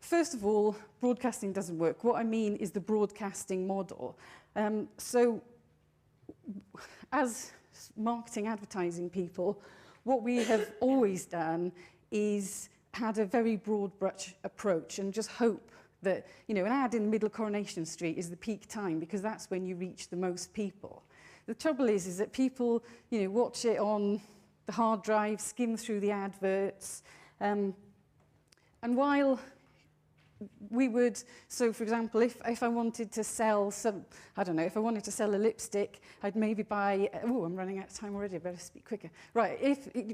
first of all, broadcasting doesn't work. What I mean is the broadcasting model. So as marketing advertising people, what we have always done is had a very broad brush approach and just hope that, you know, an ad in the middle of Coronation Street is the peak time because that's when you reach the most people. The trouble is that people, you know, watch it on the hard drive, skim through the adverts, and while we would, so for example, if I wanted to sell some, I don't know, if I wanted to sell a lipstick, I'd maybe buy, oh, I'm running out of time already, I better speak quicker. Right,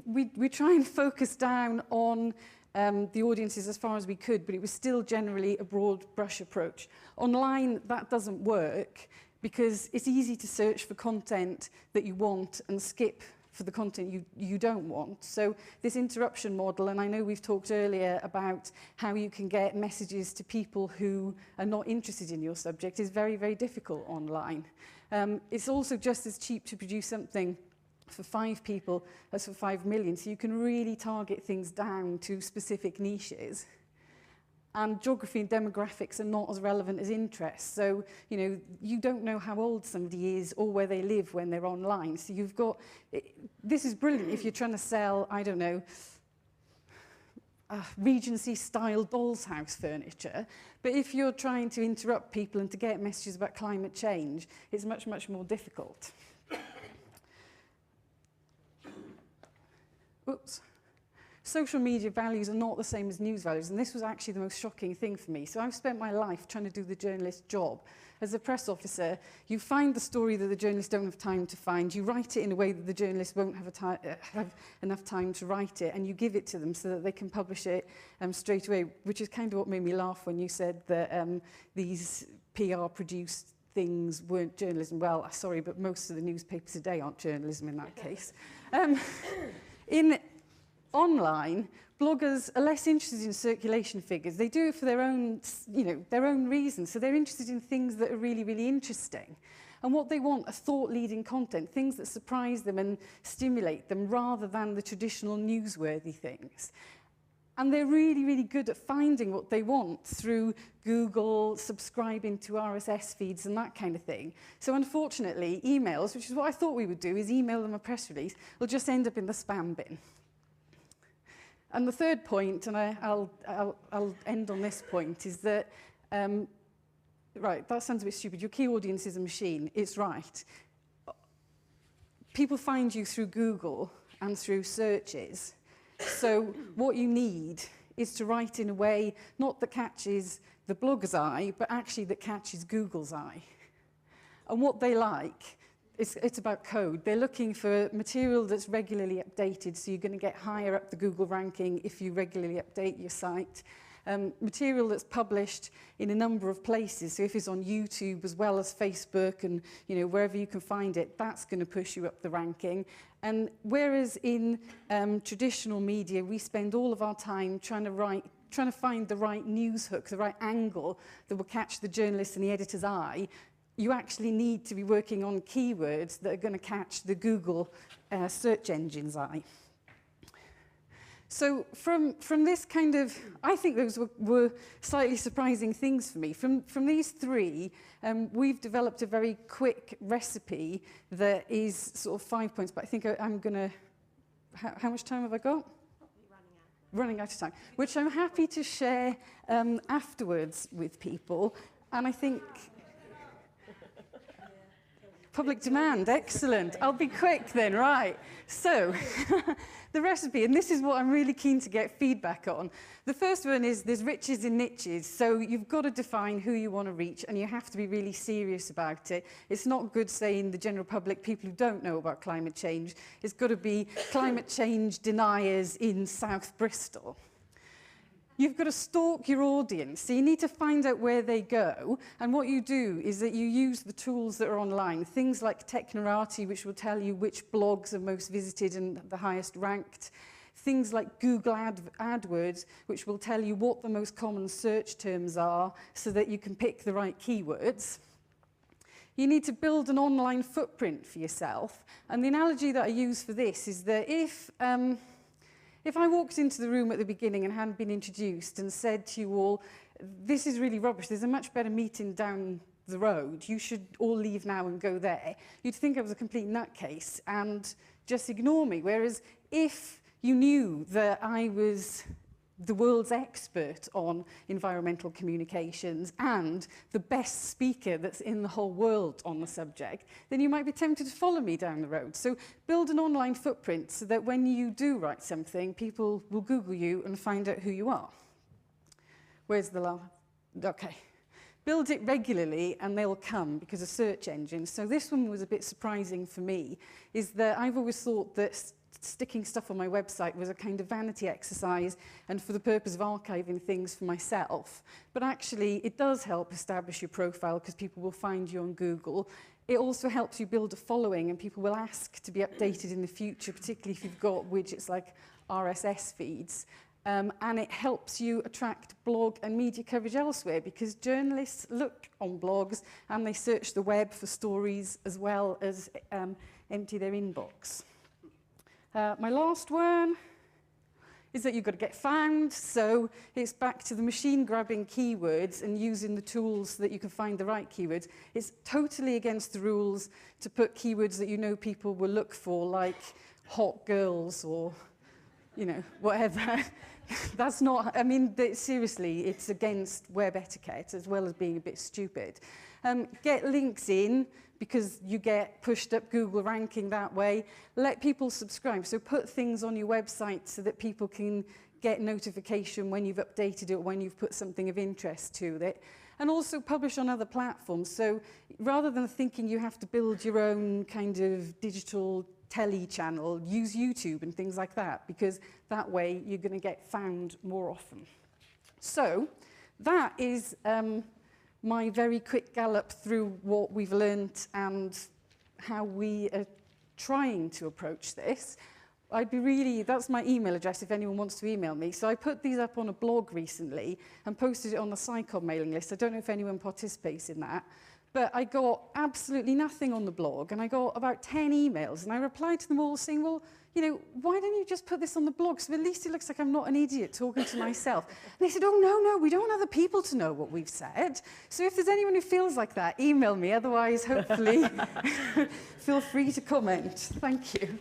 we try and focus down on the audiences as far as we could, but it was still generally a broad brush approach. Online, that doesn't work because it's easy to search for content that you want and skip for the content you don't want. So this interruption model, and I know we've talked earlier about how you can get messages to people who are not interested in your subject, is very, very difficult online. It's also just as cheap to produce something for 5 people as for 5 million, so you can really target things down to specific niches. And geography and demographics are not as relevant as interests. So, you know, you don't know how old somebody is or where they live when they're online. So you've got, this is brilliant if you're trying to sell, I don't know, Regency-style doll's house furniture. But if you're trying to interrupt people and to get messages about climate change, it's much, much more difficult. Oops. Social media values are not the same as news values, and this was actually the most shocking thing for me. So I've spent my life trying to do the journalist job. As a press officer, you find the story that the journalists don't have time to find, you write it in a way that the journalists won't have enough time to write it, and you give it to them so that they can publish it straight away, which is kind of what made me laugh when you said that these PR-produced things weren't journalism. Well, sorry, but most of the newspapers today aren't journalism in that case. Online, bloggers are less interested in circulation figures. They do it for their own, you know, their own reasons. So they're interested in things that are really, really interesting. And what they want are thought-leading content, things that surprise them and stimulate them rather than the traditional newsworthy things. And they're really, really good at finding what they want through Google, subscribing to RSS feeds and that kind of thing. So unfortunately, emails, which is what I thought we would do, is email them a press release, will just end up in the spam bin. And the third point, and I'll end on this point, is that, right, that sounds a bit stupid. Your key audience is a machine. It's right. People find you through Google and through searches. So what you need is to write in a way not that catches the blogger's eye, but actually that catches Google's eye. And what they like, it's about code. They're looking for material that's regularly updated, so you're going to get higher up the Google ranking if you regularly update your site. Material that's published in a number of places, so if it's on YouTube as well as Facebook and, you know, wherever you can find it, that's going to push you up the ranking. And whereas in traditional media, we spend all of our time trying to find the right news hook, the right angle that will catch the journalist and the editor's eye, you actually need to be working on keywords that are going to catch the Google search engine's eye. So from this kind of, I think those were slightly surprising things for me. From these three, we've developed a very quick recipe that is sort of 5 points, but I think I'm going to, how much time have I got? Running out of time, which I'm happy to share afterwards with people. And I think public demand, excellent. I'll be quick then, right. So, the recipe, and this is what I'm really keen to get feedback on. The first one is there's riches in niches, so you've got to define who you want to reach, and you have to be really serious about it. It's not good saying the general public, people who don't know about climate change. It's got to be climate change deniers in South Bristol. You've got to stalk your audience, so you need to find out where they go, and what you do is that you use the tools that are online, things like Technorati, which will tell you which blogs are most visited and the highest ranked, things like Google AdWords, which will tell you what the most common search terms are so that you can pick the right keywords. You need to build an online footprint for yourself, and the analogy that I use for this is that if I walked into the room at the beginning and hadn't been introduced and said to you all, this is really rubbish. There's a much better meeting down the road. You should all leave now and go there. You'd think I was a complete nutcase and just ignore me. Whereas if you knew that I was the world's expert on environmental communications and the best speaker that's in the whole world on the subject, then you might be tempted to follow me down the road. So build an online footprint so that when you do write something, people will Google you and find out who you are. Where's the last? Okay. Build it regularly and they'll come because of search engines. So this one was a bit surprising for me, is that I've always thought that sticking stuff on my website was a kind of vanity exercise and for the purpose of archiving things for myself. But actually, it does help establish your profile because people will find you on Google. It also helps you build a following and people will ask to be updated in the future, particularly if you've got widgets like RSS feeds. And it helps you attract blog and media coverage elsewhere because journalists look on blogs and they search the web for stories as well as empty their inbox. My last one is that you've got to get found. So it's back to the machine grabbing keywords and using the tools that you can find the right keywords. It's totally against the rules to put keywords that you know people will look for, like hot girls or, you know, whatever. That's not, I mean, seriously, it's against web etiquette as well as being a bit stupid. Get links in because you get pushed up Google ranking that way. Let people subscribe. So put things on your website so that people can get notification when you've updated it or when you've put something of interest to it. And also publish on other platforms. So rather than thinking you have to build your own kind of digital telly channel, use YouTube and things like that, because that way you're going to get found more often. So that is my very quick gallop through what we've learnt and how we are trying to approach this. That's my email address if anyone wants to email me. So I put these up on a blog recently and posted it on the SciComm mailing list. I don't know if anyone participates in that. But I got absolutely nothing on the blog, and I got about 10 emails, and I replied to them all saying, well, you know, why don't you just put this on the blog so at least it looks like I'm not an idiot talking to myself. And they said, oh, no, we don't want other people to know what we've said. So if there's anyone who feels like that, email me. Otherwise, hopefully, feel free to comment. Thank you.